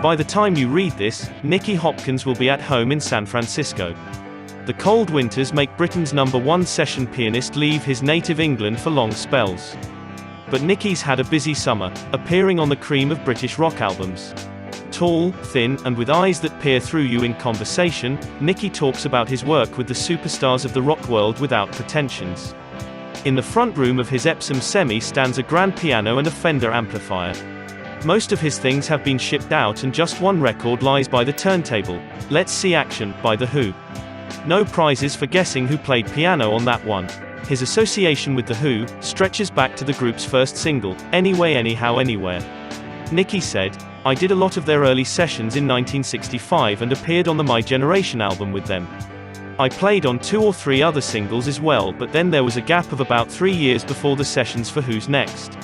By the time you read this, Nicky Hopkins will be at home in San Francisco. The cold winters make Britain's #1 session pianist leave his native England for long spells. But Nicky's had a busy summer, appearing on the cream of British rock albums. Tall, thin, and with eyes that peer through you in conversation, Nicky talks about his work with the superstars of the rock world without pretensions. In the front room of his Epsom Semi stands a grand piano and a Fender amplifier. Most of his things have been shipped out and just one record lies by the turntable, Let's See Action, by The Who. No prizes for guessing who played piano on that one. His association with The Who stretches back to the group's first single, Anyway Anyhow Anywhere. Nicky said, "I did a lot of their early sessions in 1965 and appeared on the My Generation album with them. I played on 2 or 3 other singles as well, but then there was a gap of about 3 years before the sessions for Who's Next.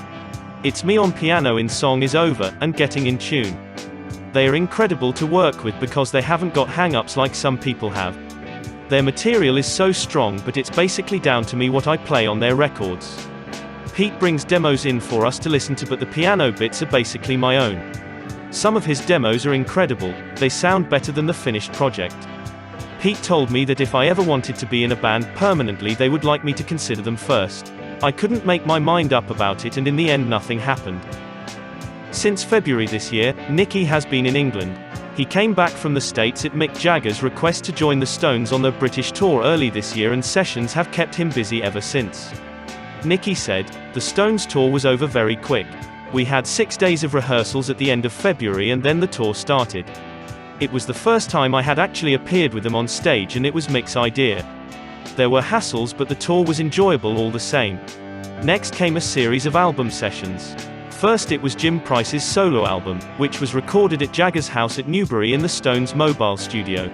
It's me on piano in Song Is Over, and getting in tune. They are incredible to work with because they haven't got hang-ups like some people have. Their material is so strong, but it's basically down to me what I play on their records. Pete brings demos in for us to listen to, but the piano bits are basically my own. Some of his demos are incredible, they sound better than the finished project. Pete told me that if I ever wanted to be in a band permanently, they would like me to consider them first. I couldn't make my mind up about it, and in the end nothing happened." Since February this year, Nicky has been in England. He came back from the States at Mick Jagger's request to join the Stones on their British tour early this year, and sessions have kept him busy ever since. Nicky said, "The Stones tour was over very quick. We had 6 days of rehearsals at the end of February and then the tour started. It was the first time I had actually appeared with them on stage, and it was Mick's idea. There were hassles, but the tour was enjoyable all the same." Next came a series of album sessions. First it was Jim Price's solo album, which was recorded at Jagger's house at Newbury in the Stones' mobile studio.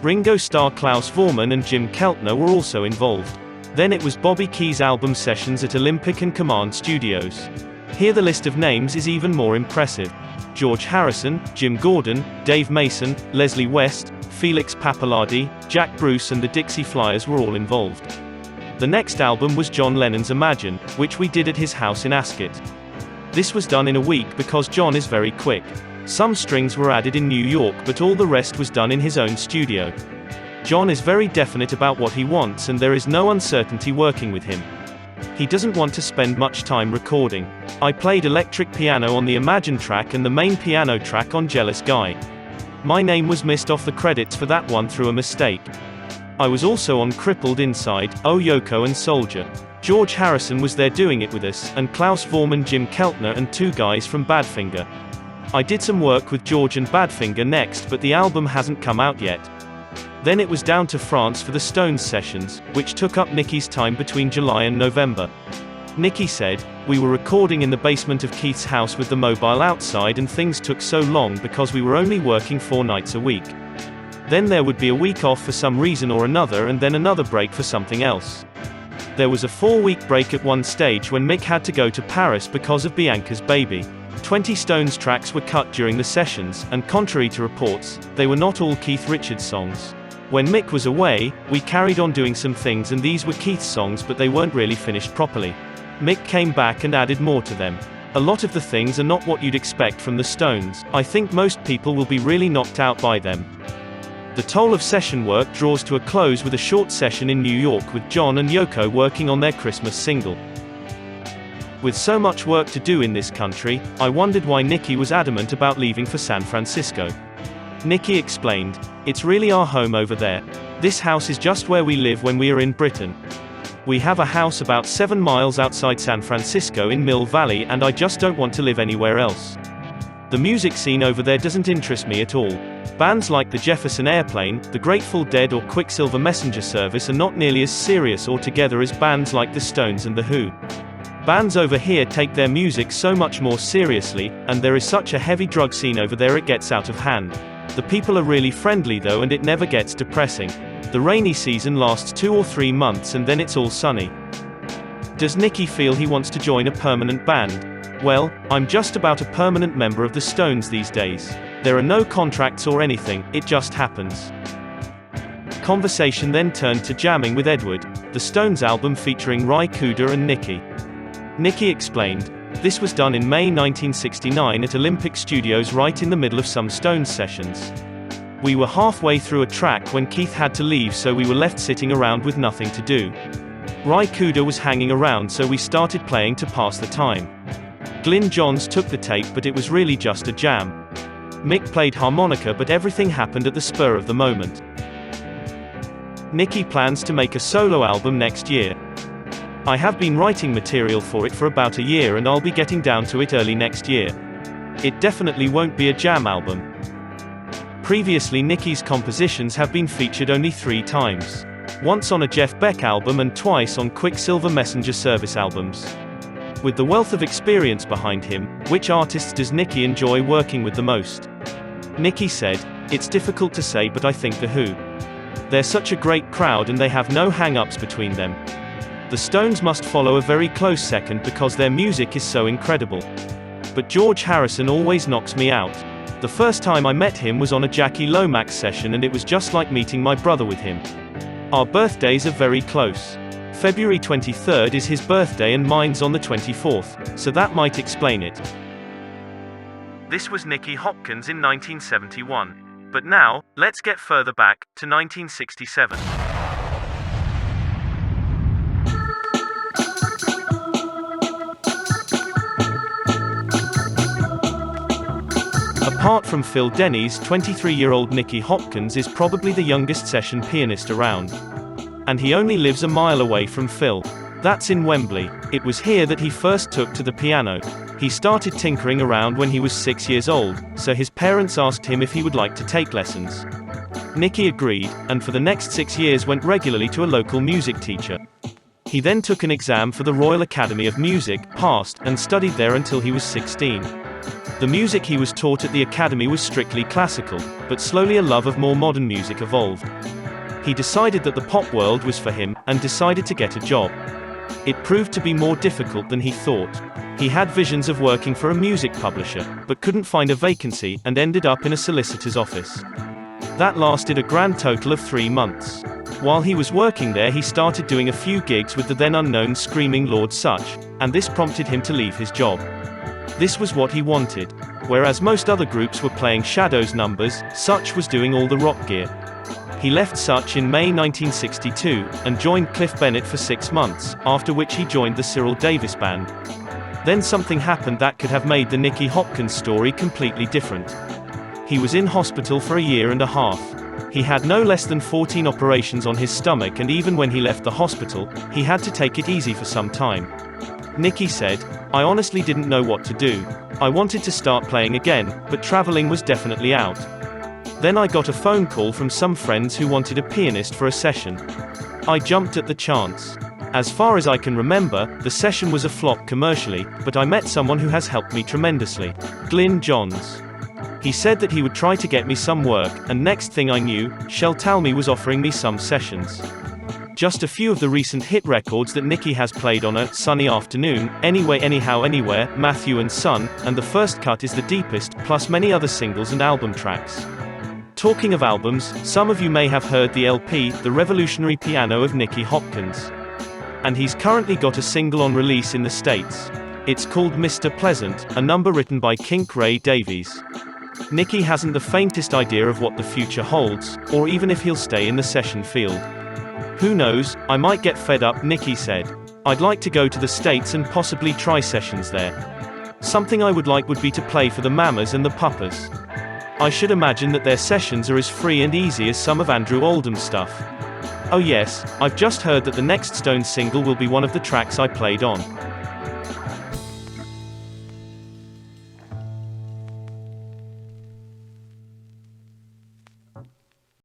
Ringo star Klaus Voormann and Jim Keltner were also involved. Then it was Bobby Key's album sessions at Olympic and Command Studios. Here the list of names is even more impressive. George Harrison, Jim Gordon, Dave Mason, Leslie West, Felix Pappalardi, Jack Bruce and the Dixie Flyers were all involved. The next album was John Lennon's Imagine, which we did at his house in Ascot. This was done in a week because John is very quick. Some strings were added in New York, but all the rest was done in his own studio. John is very definite about what he wants, and there is no uncertainty working with him. He doesn't want to spend much time recording. I played electric piano on the Imagine track and the main piano track on Jealous Guy. My name was missed off the credits for that one through a mistake. I was also on Crippled Inside, Oh Yoko and Soldier. George Harrison was there doing it with us, and Klaus Voormann, Jim Keltner and 2 guys from Badfinger. I did some work with George and Badfinger next, but the album hasn't come out yet. Then it was down to France for the Stones sessions, which took up Nicky's time between July and November. Nicky said, "We were recording in the basement of Keith's house with the mobile outside, and things took so long because we were only working 4 nights a week. Then there would be a week off for some reason or another, and then another break for something else. There was a 4-week break at one stage when Mick had to go to Paris because of Bianca's baby. 20 Stones tracks were cut during the sessions, and contrary to reports, they were not all Keith Richards songs. When Mick was away, we carried on doing some things, and these were Keith's songs, but they weren't really finished properly. Mick came back and added more to them. A lot of the things are not what you'd expect from the Stones. I think most people will be really knocked out by them." The toll of session work draws to a close with a short session in New York with John and Yoko working on their Christmas single. "With so much work to do in this country, I wondered why Nicky was adamant about leaving for San Francisco. Nicky explained, "It's really our home over there. This house is just where we live when we are in Britain. We have a house about 7 miles outside San Francisco in Mill Valley, and I just don't want to live anywhere else. The music scene over there doesn't interest me at all. Bands like the Jefferson Airplane, the Grateful Dead or Quicksilver Messenger Service are not nearly as serious or together as bands like the Stones and The Who. Bands over here take their music so much more seriously, and there is such a heavy drug scene over there it gets out of hand. The people are really friendly though, and it never gets depressing. The rainy season lasts 2 or 3 months and then it's all sunny." Does Nicky feel he wants to join a permanent band? "Well, I'm just about a permanent member of the Stones these days. There are no contracts or anything, it just happens." Conversation then turned to Jamming with Edward, the Stones album featuring Ry Cooder and Nicky. Nicky explained, This was done in May 1969 at Olympic Studios, right in the middle of some Stones sessions. We were halfway through a track when Keith had to leave, so we were left sitting around with nothing to do. Ry Cooder was hanging around, so we started playing to pass the time. Glyn Johns took the tape, but it was really just a jam. Mick played harmonica, but everything happened at the spur of the moment. Nicky plans to make a solo album next year. I have been writing material for it for about a year, and I'll be getting down to it early next year. It definitely won't be a jam album. Previously, Nicky's compositions have been featured only 3 times. Once on a Jeff Beck album and twice on Quicksilver Messenger Service albums. With the wealth of experience behind him, which artists does Nicky enjoy working with the most? Nicky said, "It's difficult to say, but I think The Who. They're such a great crowd and they have no hang-ups between them. The Stones must follow a very close second because their music is so incredible. But George Harrison always knocks me out. The first time I met him was on a Jackie Lomax session, and it was just like meeting my brother with him. Our birthdays are very close. February 23rd is his birthday and mine's on the 24th, so that might explain it." This was Nicky Hopkins in 1971. But now, let's get further back, to 1967. Apart from Phil Denny's, 23-year-old Nicky Hopkins is probably the youngest session pianist around. And he only lives a mile away from Phil. That's in Wembley. It was here that he first took to the piano. He started tinkering around when he was 6 years old, so his parents asked him if he would like to take lessons. Nicky agreed, and for the next 6 years went regularly to a local music teacher. He then took an exam for the Royal Academy of Music, passed, and studied there until he was 16. The music he was taught at the academy was strictly classical, but slowly a love of more modern music evolved. He decided that the pop world was for him, and decided to get a job. It proved to be more difficult than he thought. He had visions of working for a music publisher, but couldn't find a vacancy, and ended up in a solicitor's office. That lasted a grand total of 3 months. While he was working there, he started doing a few gigs with the then unknown Screaming Lord Sutch, and this prompted him to leave his job. This was what he wanted. Whereas most other groups were playing Shadows numbers, Sutch was doing all the rock gear. He left Sutch in May 1962, and joined Cliff Bennett for 6 months, after which he joined the Cyril Davis Band. Then something happened that could have made the Nicky Hopkins story completely different. He was in hospital for a year and a half. He had no less than 14 operations on his stomach, and even when he left the hospital, he had to take it easy for some time. Nicky said, "I honestly didn't know what to do. I wanted to start playing again, but traveling was definitely out. Then I got a phone call from some friends who wanted a pianist for a session. I jumped at the chance. As far as I can remember, the session was a flop commercially, but I met someone who has helped me tremendously. Glyn Johns. He said that he would try to get me some work, and next thing I knew, Shel Talmy was offering me some sessions. Just a few of the recent hit records that Nicky has played on are Sunny Afternoon, Anyway Anyhow Anywhere, Matthew and Son, and The First Cut is the deepest, plus many other singles and album tracks." Talking of albums, some of you may have heard the LP, The Revolutionary Piano of Nicky Hopkins. And he's currently got a single on release in the States. It's called Mr. Pleasant, a number written by Kink Ray Davies. Nicky hasn't the faintest idea of what the future holds, or even if he'll stay in the session field. "Who knows, I might get fed up," Nicky said. "I'd like to go to the States and possibly try sessions there. Something I would like would be to play for the Mamas and the Papas. I should imagine that their sessions are as free and easy as some of Andrew Oldham's stuff. Oh yes, I've just heard that the next Stones single will be one of the tracks I played on.